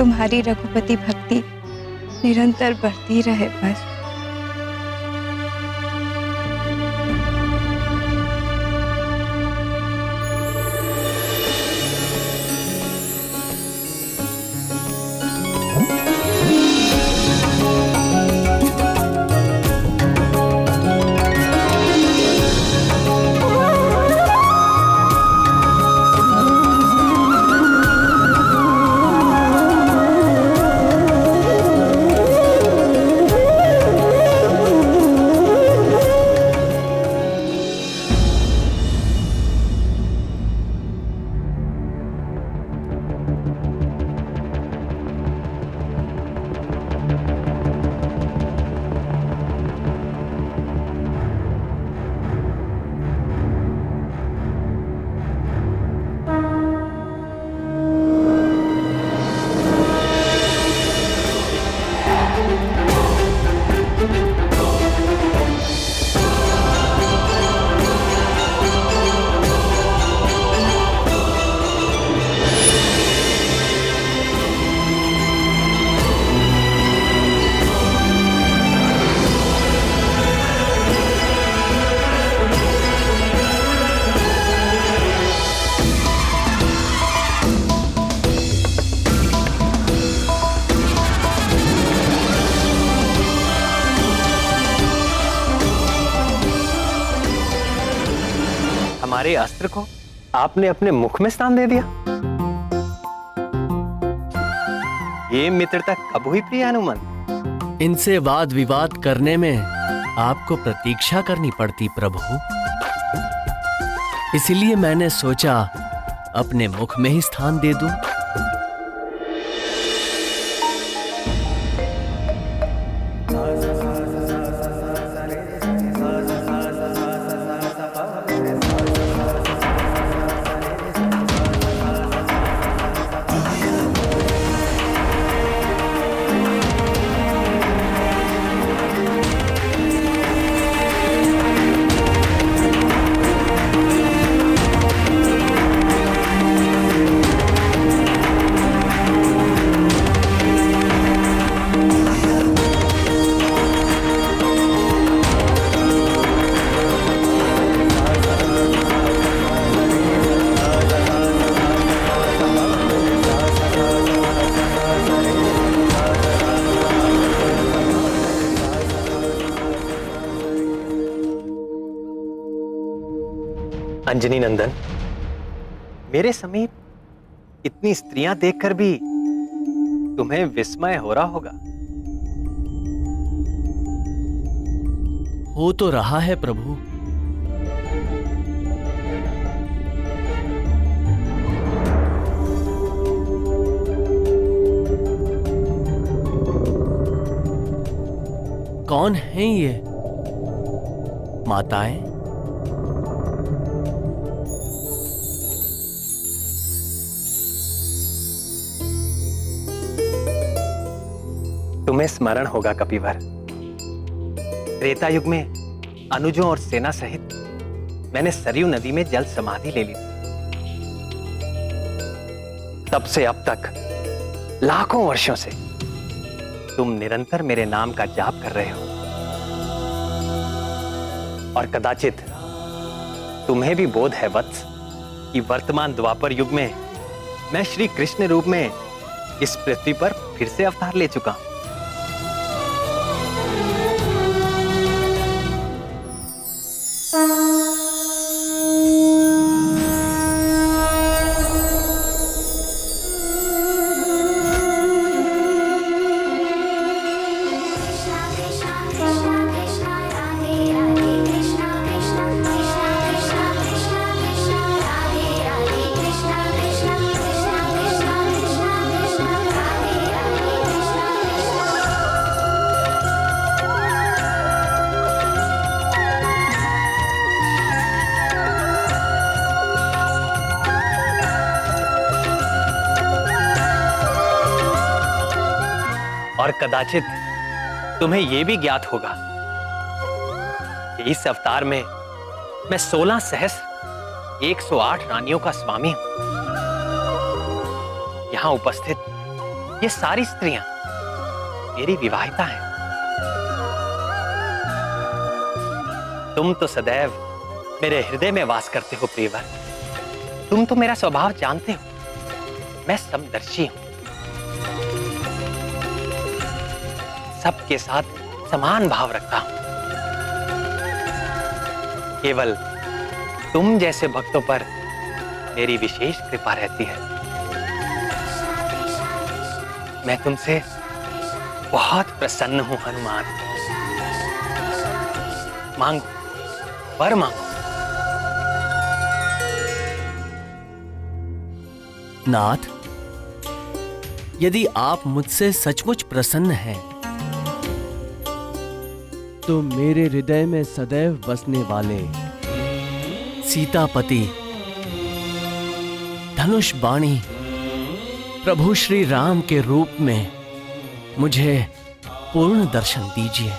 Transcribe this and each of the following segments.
तुम्हारी रघुपति भक्ति निरंतर बढ़ती रहे बस। हमारे अस्त्र को आपने अपने मुख में स्थान दे दिया। ये मित्रता कब हुई प्रिय हनुमान? इनसे वाद विवाद करने में आपको प्रतीक्षा करनी पड़ती प्रभु, इसलिए मैंने सोचा अपने मुख में ही स्थान दे दूं। अंजनी नंदन, मेरे समीप इतनी स्त्रियां देखकर भी तुम्हें विस्मय हो रहा होगा। हो तो रहा है प्रभु। कौन हैं ये माताएं? तुम्हें स्मरण होगा कपिवर, त्रेता युग में अनुजों और सेना सहित मैंने सरयू नदी में जल समाधि ले ली थी। तब से अब तक लाखों वर्षों से तुम निरंतर मेरे नाम का जाप कर रहे हो, और कदाचित तुम्हें भी बोध है वत्स कि वर्तमान द्वापर युग में मैं श्री कृष्ण रूप में इस पृथ्वी पर फिर से अवतार ले चुका हूं। और कदाचित तुम्हें यह भी ज्ञात होगा कि इस अवतार में मैं 16 सहस्र 108 रानियों का स्वामी हूं। यहां उपस्थित ये सारी स्त्रियां मेरी विवाहिता हैं। तुम तो सदैव मेरे हृदय में वास करते हो प्रियवर। तुम तो मेरा स्वभाव जानते हो। मैं समदर्शी हूं, सबके साथ समान भाव रखता हूं। केवल तुम जैसे भक्तों पर मेरी विशेष कृपा रहती है। मैं तुमसे बहुत प्रसन्न हूं हनुमान। मांगो, वर मांगो। नाथ, यदि आप मुझसे सचमुच प्रसन्न हैं, तो मेरे हृदय में सदैव बसने वाले सीतापति धनुष बाणी प्रभु श्री राम के रूप में मुझे पूर्ण दर्शन दीजिए।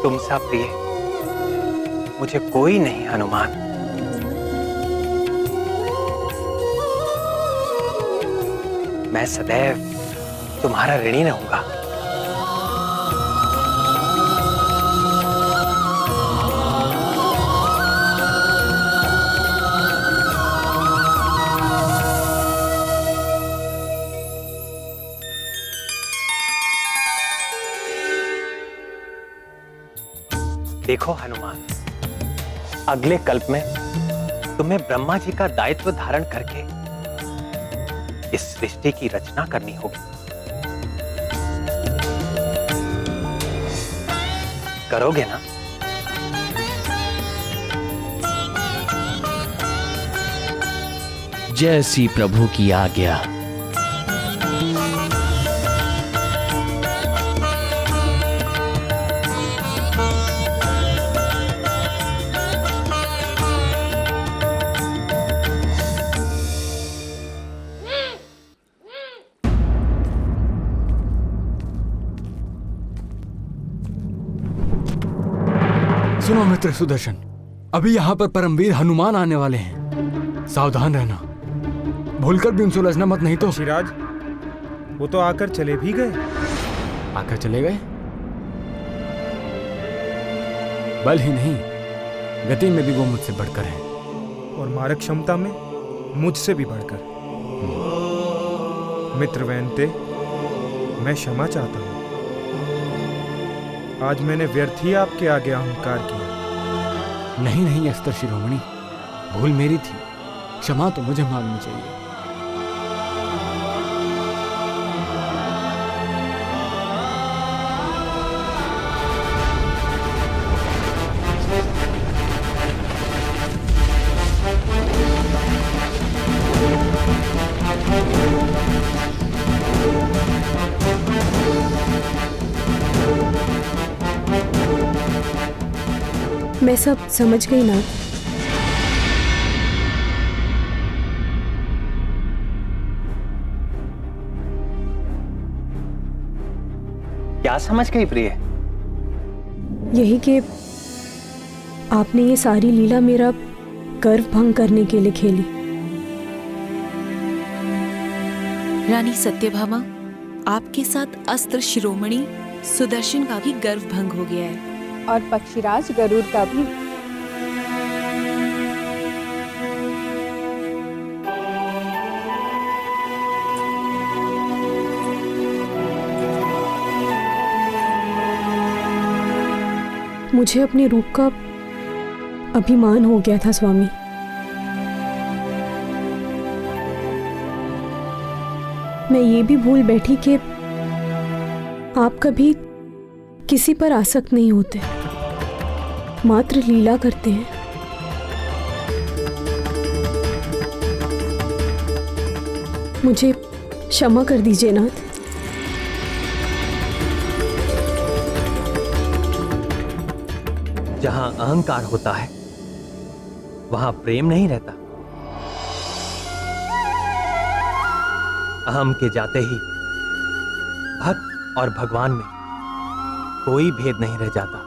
तुमसा प्रिय मुझे कोई नहीं हनुमान। मैं सदैव तुम्हारा ऋणी रहूंगा। देखो हनुमान, अगले कल्प में तुम्हें ब्रह्मा जी का दायित्व धारण करके इस सृष्टि की रचना करनी होगी। करोगे ना? जैसी प्रभु की आज्ञा। सुनो मित्र सुदर्शन, अभी यहाँ पर परमवीर हनुमान आने वाले हैं। सावधान रहना, भूलकर भी उनसे उलझना मत, नहीं तो। शिराज, वो तो आकर चले भी गए। आकर चले गए? बल ही नहीं, गति में भी वो मुझसे बढ़कर है, और मारक क्षमता में मुझसे भी बढ़कर। मित्र वैनते, मैं क्षमा चाहता हूं। आज मैंने व्यर्थ ही आपके आगे अहंकार किया। नहीं नहीं अस्त्र शिरोमणि, भूल मेरी थी, क्षमा तो मुझे मांगनी चाहिए। मैं सब समझ गई ना। क्या समझ गई प्रिय? यही कि आपने ये सारी लीला मेरा गर्व भंग करने के लिए खेली। रानी सत्यभामा, आपके साथ अस्त्र शिरोमणि सुदर्शन का भी गर्व भंग हो गया है और पक्षीराज गरुड़ का भी। मुझे अपने रूप का अभिमान हो गया था स्वामी। मैं ये भी भूल बैठी कि आप कभी किसी पर आसक्त नहीं होते, मात्र लीला करते हैं। मुझे क्षमा कर दीजिए नाथ। जहां अहंकार होता है वहां प्रेम नहीं रहता। अहम के जाते ही भक्त और भगवान में कोई भेद नहीं रह जाता।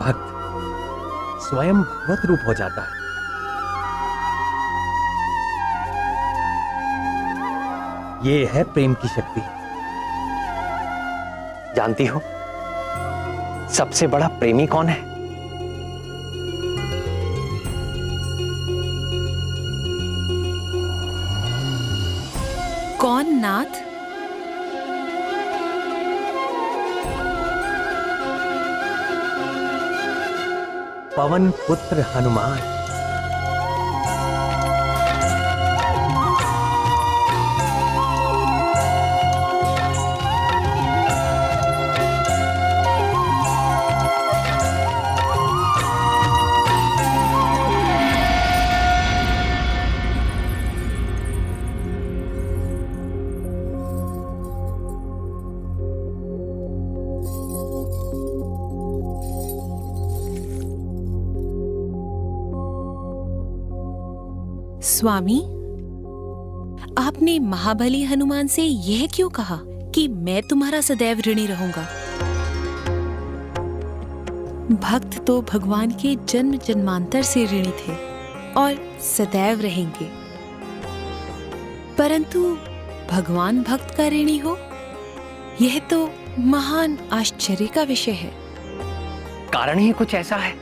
भक्त स्वयं भगवत रूप हो जाता है। ये है प्रेम की शक्ति। जानती हो सबसे बड़ा प्रेमी कौन है? कौन नाथ? पवन पुत्र हनुमान। स्वामी, आपने महाबली हनुमान से यह क्यों कहा कि मैं तुम्हारा सदैव ऋणी रहूंगा? भक्त तो भगवान के जन्म जन्मांतर से ऋणी थे और सदैव रहेंगे, परंतु भगवान भक्त का ऋणी हो, यह तो महान आश्चर्य का विषय है। कारण ही कुछ ऐसा है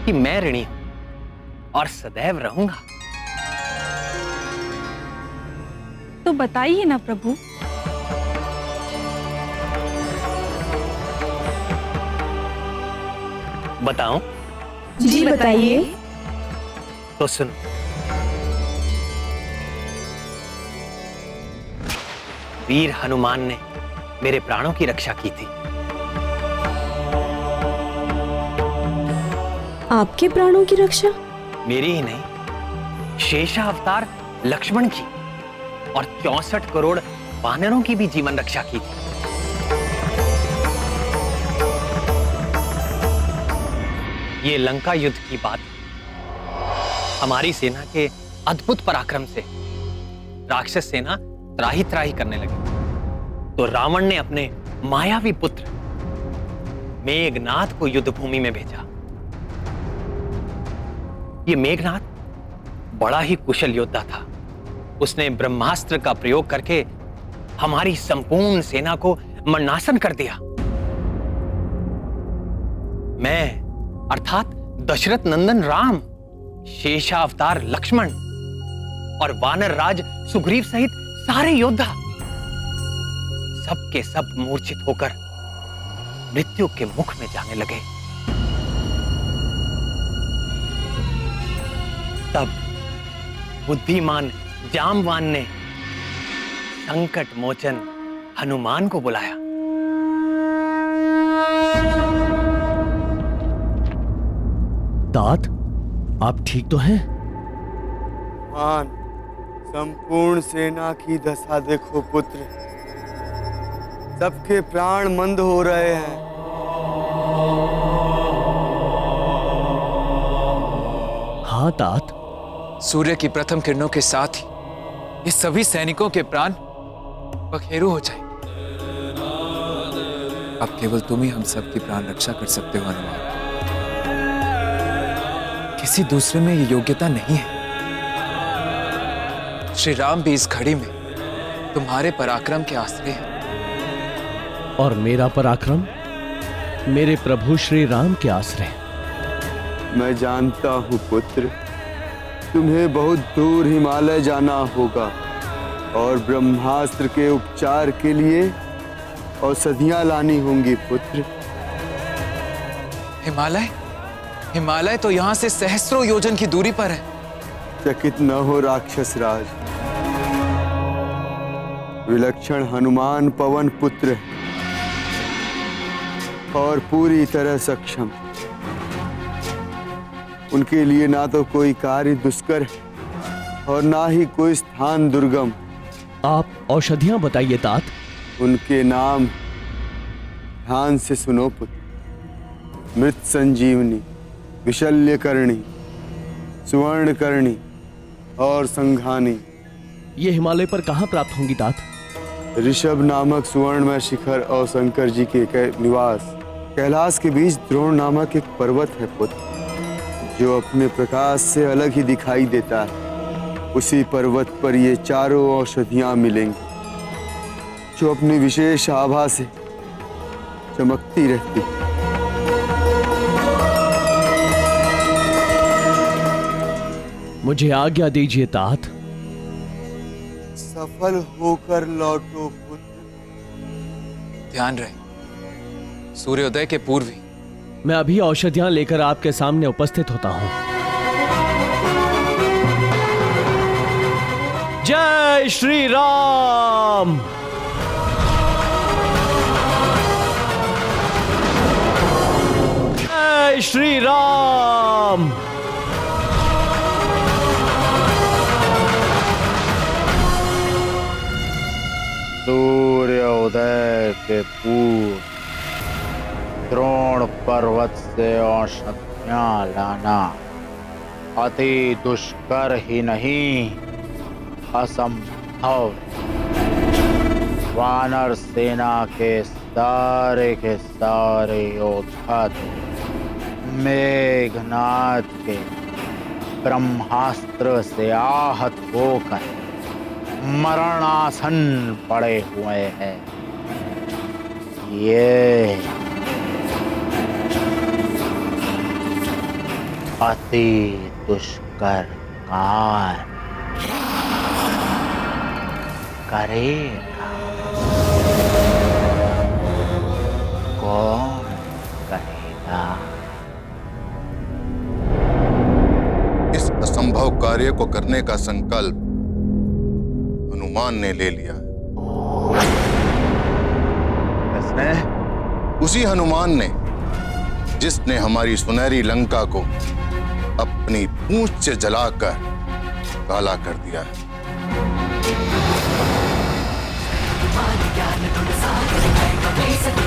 कि मैं ऋणी हूं और सदैव रहूंगा। तो बताइए ना प्रभु। बताऊं? जी बताइए। तो सुनो। वीर हनुमान ने मेरे प्राणों की रक्षा की थी। आपके प्राणों की रक्षा? मेरी ही नहीं, शेषावतार लक्ष्मण की और 64 करोड़ वानरों की भी जीवन रक्षा की थी। ये लंका युद्ध की बात। हमारी सेना के अद्भुत पराक्रम से राक्षस सेना त्राही त्राही करने लगी, तो रावण ने अपने मायावी पुत्र मेघनाथ को युद्ध भूमि में भेजा। ये मेघनाथ बड़ा ही कुशल योद्धा था। उसने ब्रह्मास्त्र का प्रयोग करके हमारी संपूर्ण सेना को मरणासन कर दिया। मैं अर्थात दशरथ नंदन राम, शेषावतार लक्ष्मण और वानर राज सुग्रीव सहित सारे योद्धा सब के सब मूर्छित होकर मृत्यु के मुख में जाने लगे। तब बुद्धिमान जामवान ने संकट मोचन हनुमान को बुलाया। तात, आप ठीक तो हैं? मान, संपूर्ण सेना की दशा देखो पुत्र, सबके प्राण मंद हो रहे हैं। हाँ तात, सूर्य की प्रथम किरणों के साथ ही ये सभी सैनिकों के प्राण पखेरु हो जाए। अब केवल तुम ही हम सब की प्राण रक्षा कर सकते हो हनुमान। किसी दूसरे में ये योग्यता नहीं है। श्री राम भी इस घड़ी में तुम्हारे पराक्रम के आश्रय हैं। और मेरा पराक्रम मेरे प्रभु श्री राम के आश्रय। मैं जानता हूँ पुत्र, तुम्हें बहुत दूर हिमालय जाना होगा और ब्रह्मास्त्र के उपचार के लिए औषधियां लानी होंगी पुत्र। हिमालय? हिमालय तो यहाँ से सहस्रों योजन की दूरी पर है। चकित न हो राक्षस राज, विलक्षण हनुमान पवन पुत्र है और पूरी तरह सक्षम। उनके लिए ना तो कोई कार्य दुष्कर है और ना ही कोई स्थान दुर्गम। आप औषधियां बताइए तात। उनके नाम ध्यान से सुनो पुत्र। मृत संजीवनी, विशल्यकर्णी, सुवर्णकर्णी और संघानी। ये हिमालय पर कहाँ प्राप्त होंगी तात? ऋषभ नामक सुवर्णमय शिखर और शंकर जी के निवास कैलाश के बीच द्रोण नामक एक पर्वत है पुत्र, जो अपने प्रकाश से अलग ही दिखाई देता है। उसी पर्वत पर ये चारों औषधियां मिलेंगी, जो अपनी विशेष आभा से चमकती रहती। मुझे आज्ञा दीजिए तात। सफल होकर लौटो पुत्र। ध्यान रहे, सूर्योदय के पूर्व ही मैं अभी औषधियां लेकर आपके सामने उपस्थित होता हूं। जय श्री राम। जय श्री राम। सूर्योदय के पूर्व द्रोण पर्वत से औषधियां लाना अति दुष्कर ही नहीं, असंभव। वानर सेना के सारे योद्धा मेघनाद के ब्रह्मास्त्र से आहत होकर मरणासन पड़े हुए हैं। ये अति दुष्कर कार्य करेगा। कौन करेगा? इस असंभव कार्य को करने का संकल्प हनुमान ने ले लिया। किसने? उसी हनुमान ने जिसने हमारी सुनहरी लंका को अपनी पूंछ से जलाकर काला कर दिया है। ज्ञान गुण सागर है कपी सत